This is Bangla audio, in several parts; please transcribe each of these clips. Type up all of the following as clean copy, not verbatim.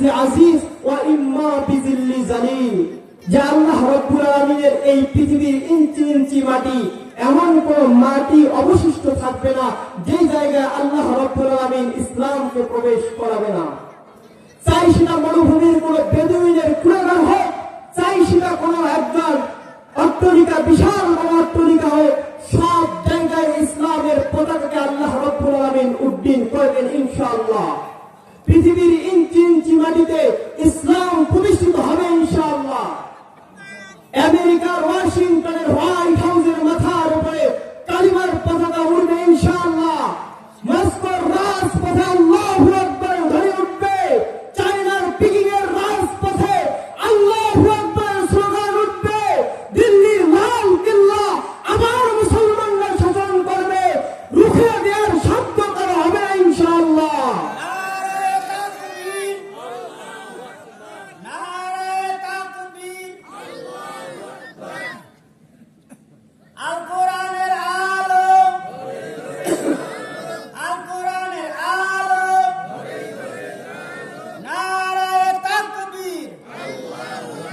বিইজ্জি আজিজ ওয়া ইম্মা বিযিল্লি জালিল। যে আল্লাহ রাব্বুল আলামিনের এই পৃথিবীর ইঞ্চি ইঞ্চি মাটি, এমন কোন মাটি অবশিষ্ট থাকবে না যে জায়গায় আল্লাহ রাব্বুল আলামিন ইসলামকে প্রবেশ করাবে না। চাই সেটা মরুভূমির কোন বেদুইনের কুড়াঘর হোক, চাই সেটা কোন একজন অট্টালিকা, বিশাল বড় অট্টালিকা হোক, সব জায়গায় ইসলামের পতাকাকে আল্লাহ রাব্বুল আলামিন উড্ডীন করবেন ইনশাআল্লাহ। পৃথিবীর ইঞ্চি ইঞ্চি মাটিতে ইসলাম প্রতিষ্ঠিত হবে ইনশাআল্লাহ। আমেরিকার ওয়াশিংটনের হোয়াইট হাউসের মাথার উপরে কালিমার পতাকা উড়বে ইনশাআল্লাহ। মস্কোর রাজপথে আল্লাহু আকবার ধ্বনি উঠবে। চায়নার পিকিং এর রাজপথে আল্লাহু আকবার স্লোগান উঠবে। দিল্লির লাল কিল্লা আবার মুসলমানরা শাসন করবে। রুখে দেওয়ার শব্দ করা হবে ইনশাআল্লাহ।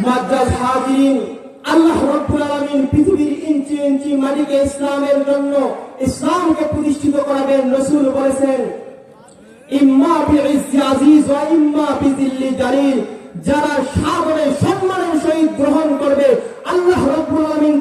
মুআজ্জাজ হাজিরিন, আল্লাহ রাব্বুল আলামিন পৃথিবীর ইঞ্চি ইঞ্চি মাটিকে ইসলামের জন্য, ইসলামকে প্রতিষ্ঠিত করাবেন। রাসূল বলেছেন, ইম্মা বিইজ্জি আজিজ ওয়া ইম্মা বিযিল্লি জালিল। যারা সাদরে সম্মানের সহিত গ্রহণ করবে, আল্লাহ রাব্বুল আলামিন